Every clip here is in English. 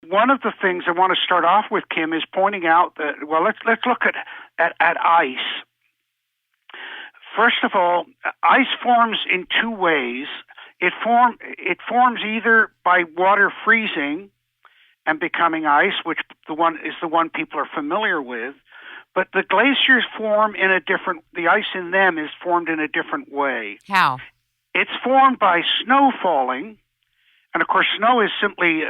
one of the things I want to start off with, Kim, is pointing out that, well, let's look at ice. First of all, ice forms in two ways. It forms either by water freezing and becoming ice, which the one people are familiar with, but the glaciers form the ice in them is formed in a different way. How? It's formed by snow falling, and of course snow is simply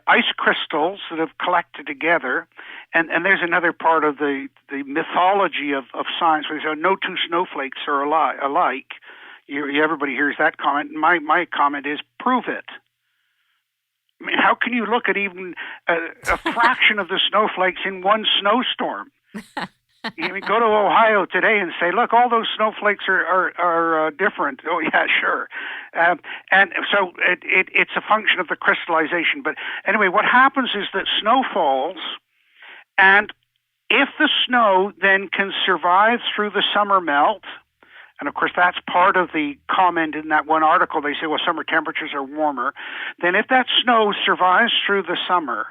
ice crystals that have collected together, and there's another part of the mythology of science where no two snowflakes are alike. Everybody hears that comment. My comment is, prove it. I mean, how can you look at even a fraction of the snowflakes in one snowstorm? You go to Ohio today and say, look, all those snowflakes are different. Oh, yeah, sure. And so it's a function of the crystallization. But anyway, what happens is that snow falls, and if the snow then can survive through the summer melt, and of course that's part of the comment in that one article, they say, well, summer temperatures are warmer, then if that snow survives through the summer,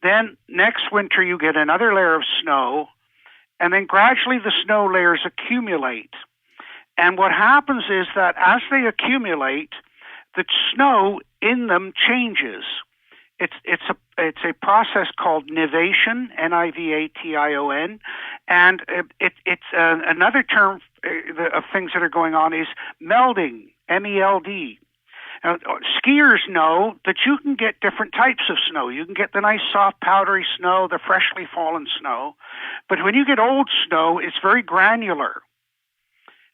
then next winter you get another layer of snow, and then gradually the snow layers accumulate. And what happens is that as they accumulate, the snow in them changes. It's a process called nivation, Nivation, and it's another term of things that are going on is melding, MELD. Now, skiers know that you can get different types of snow. You can get the nice soft powdery snow, the freshly fallen snow, but when you get old snow, it's very granular.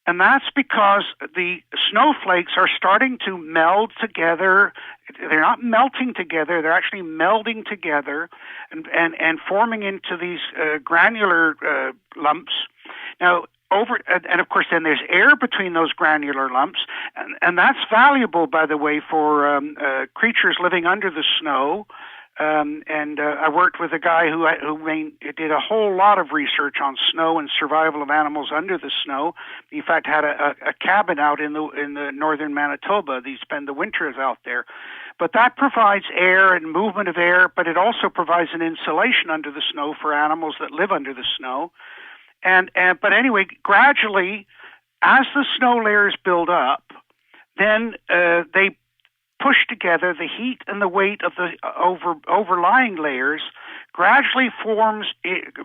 And that's because the snowflakes are starting to meld together. They're not melting together, they're actually melding together and forming into these granular lumps. Now, and of course, then there's air between those granular lumps, and that's valuable, by the way, for creatures living under the snow. I worked with a guy who did a whole lot of research on snow and survival of animals under the snow. He, in fact, had a cabin out in the northern Manitoba. They spend the winters out there. But that provides air and movement of air, but it also provides an insulation under the snow for animals that live under the snow. But anyway, gradually, as the snow layers build up, then they push together the heat and the weight of the overlying layers, gradually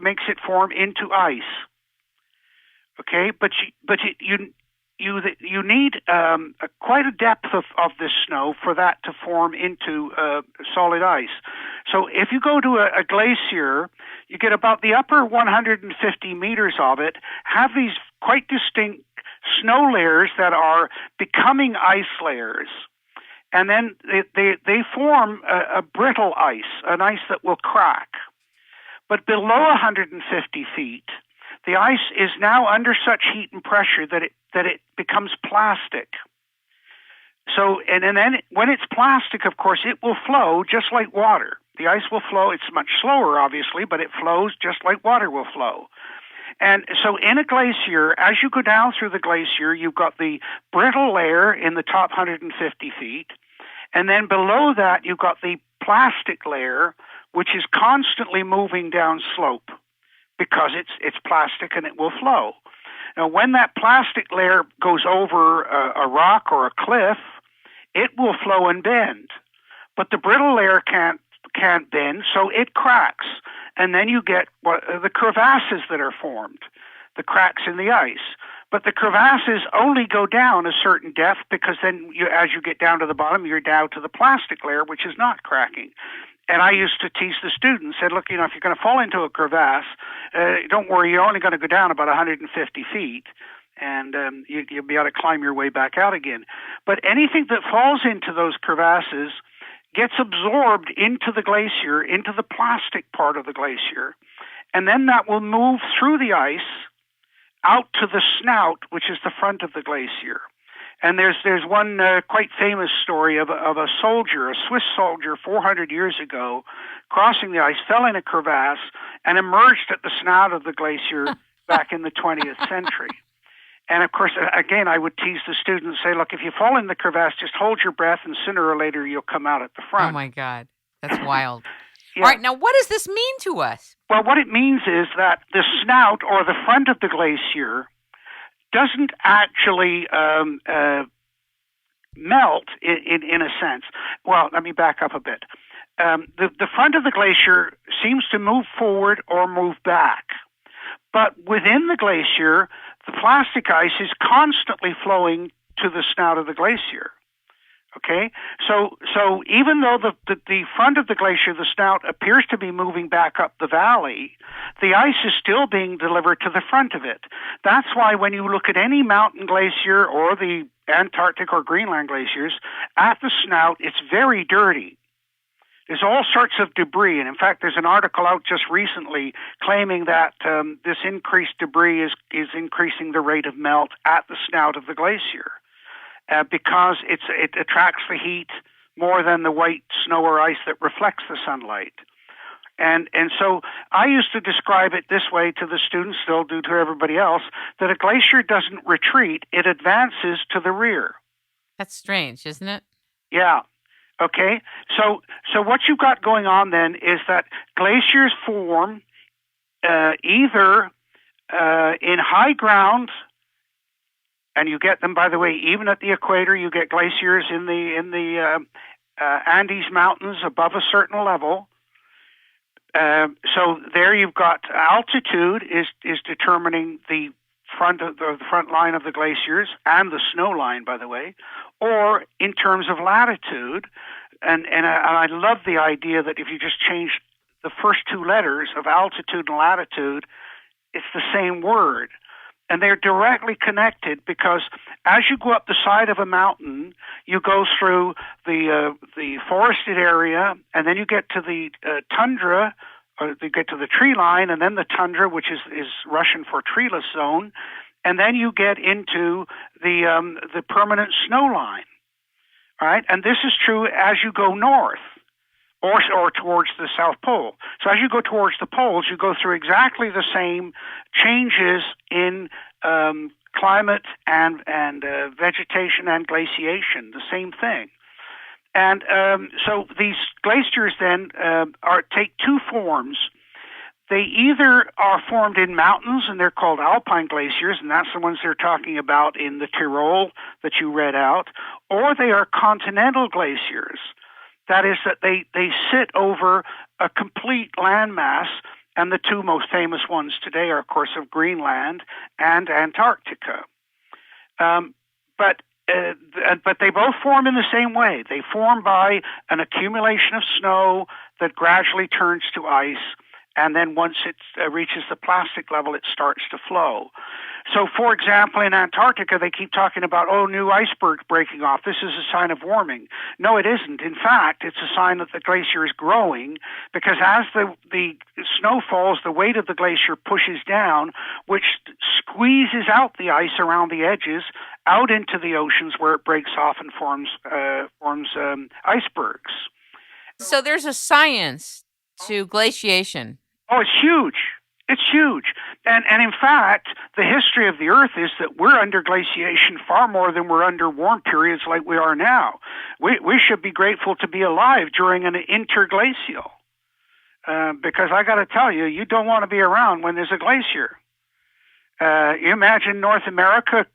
makes it form into ice. Okay, but you need quite a depth of this snow for that to form into solid ice. So if you go to a glacier, you get about the upper 150 meters of it, have these quite distinct snow layers that are becoming ice layers. And then they form a brittle ice, an ice that will crack. But below 150 feet, the ice is now under such heat and pressure that it becomes plastic. So, and then when it's plastic, of course, it will flow just like water. The ice will flow. It's much slower, obviously, but it flows just like water will flow. And so in a glacier, as you go down through the glacier, you've got the brittle layer in the top 150 feet. And then below that, you've got the plastic layer, which is constantly moving down slope because it's plastic and it will flow. Now, when that plastic layer goes over a rock or a cliff, it will flow and bend. But the brittle layer can't bend, so it cracks. And then you get the crevasses that are formed, the cracks in the ice. But the crevasses only go down a certain depth because then as you get down to the bottom, you're down to the plastic layer, which is not cracking. And I used to tease the students, said, look, if you're going to fall into a crevasse, don't worry, you're only going to go down about 150 feet, and you'll be able to climb your way back out again. But anything that falls into those crevasses gets absorbed into the glacier, into the plastic part of the glacier, and then that will move through the ice out to the snout, which is the front of the glacier. And there's one quite famous story of a soldier, a Swiss soldier 400 years ago, crossing the ice, fell in a crevasse, and emerged at the snout of the glacier back in the 20th century. And of course, again, I would tease the students, say, look, if you fall in the crevasse, just hold your breath, and sooner or later you'll come out at the front. Oh, my God. That's wild. Yeah. All right, now what does this mean to us? Well, what it means is that the snout or the front of the glacier doesn't actually melt in a sense. Well, let me back up a bit. The front of the glacier seems to move forward or move back. But within the glacier, the plastic ice is constantly flowing to the snout of the glacier. Okay, so even though the front of the glacier, the snout, appears to be moving back up the valley, the ice is still being delivered to the front of it. That's why when you look at any mountain glacier or the Antarctic or Greenland glaciers, at the snout, it's very dirty. There's all sorts of debris, and in fact, there's an article out just recently claiming that this increased debris is increasing the rate of melt at the snout of the glacier. Because it attracts the heat more than the white snow or ice that reflects the sunlight. And so I used to describe it this way to the students, still do to everybody else, that a glacier doesn't retreat, it advances to the rear. That's strange, isn't it? Yeah. Okay. So what you've got going on then is that glaciers form either in high ground. And you get them, by the way, even at the equator. You get glaciers in the Andes Mountains above a certain level. So there you've got altitude is determining the front line of the glaciers and the snow line, by the way, or in terms of latitude. And I love the idea that if you just change the first two letters of altitude and latitude, it's the same word. And they're directly connected because as you go up the side of a mountain, you go through the forested area, and then you get to the tundra, or you get to the tree line, and then the tundra, which is Russian for treeless zone, and then you get into the permanent snow line. All right, and this is true as you go north. Or towards the South Pole. So as you go towards the poles, you go through exactly the same changes in climate and vegetation and glaciation, the same thing. And so these glaciers then take two forms. They either are formed in mountains, and they're called alpine glaciers, and that's the ones they're talking about in the Tyrol that you read out, or they are continental glaciers. That is, that they sit over a complete landmass, and the two most famous ones today are, of course, of Greenland and Antarctica. But they both form in the same way. They form by an accumulation of snow that gradually turns to ice, and then once it reaches the plastic level, it starts to flow. So, for example, in Antarctica, they keep talking about, new icebergs breaking off. This is a sign of warming. No, it isn't. In fact, it's a sign that the glacier is growing, because as the snow falls, the weight of the glacier pushes down, which squeezes out the ice around the edges out into the oceans, where it breaks off and forms icebergs. So there's a science to glaciation. Oh, it's huge. It's huge. And in fact, the history of the Earth is that we're under glaciation far more than we're under warm periods like we are now. We should be grateful to be alive during an interglacial. Because I got to tell you, you don't want to be around when there's a glacier. You imagine North America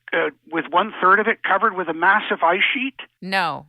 with 1/3 of it covered with a massive ice sheet? No,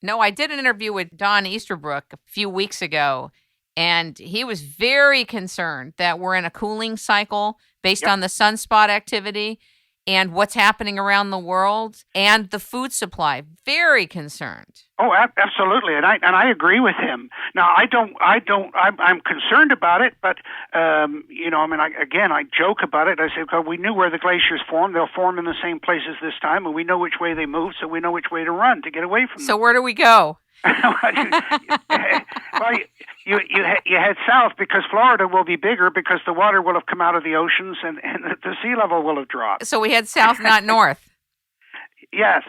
I did an interview with Don Easterbrook a few weeks ago, and he was very concerned that we're in a cooling cycle based on the sunspot activity and what's happening around the world and the food supply. Very concerned. Oh, absolutely, and I agree with him. Now, I'm concerned about it, but I joke about it. I say, well, we knew where the glaciers form. They'll form in the same places this time, and we know which way they move, so we know which way to run to get away from them. So where do we go? Well, you head south, because Florida will be bigger, because the water will have come out of the oceans and the sea level will have dropped. So we head south, not north. Yes,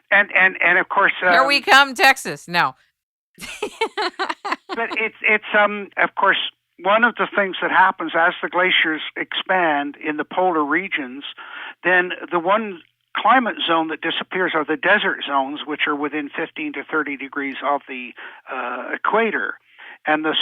and of course here we come, Texas. No, but it's of course one of the things that happens as the glaciers expand in the polar regions. Then the one climate zone that disappears are the desert zones, which are within 15 to 30 degrees of the equator. and the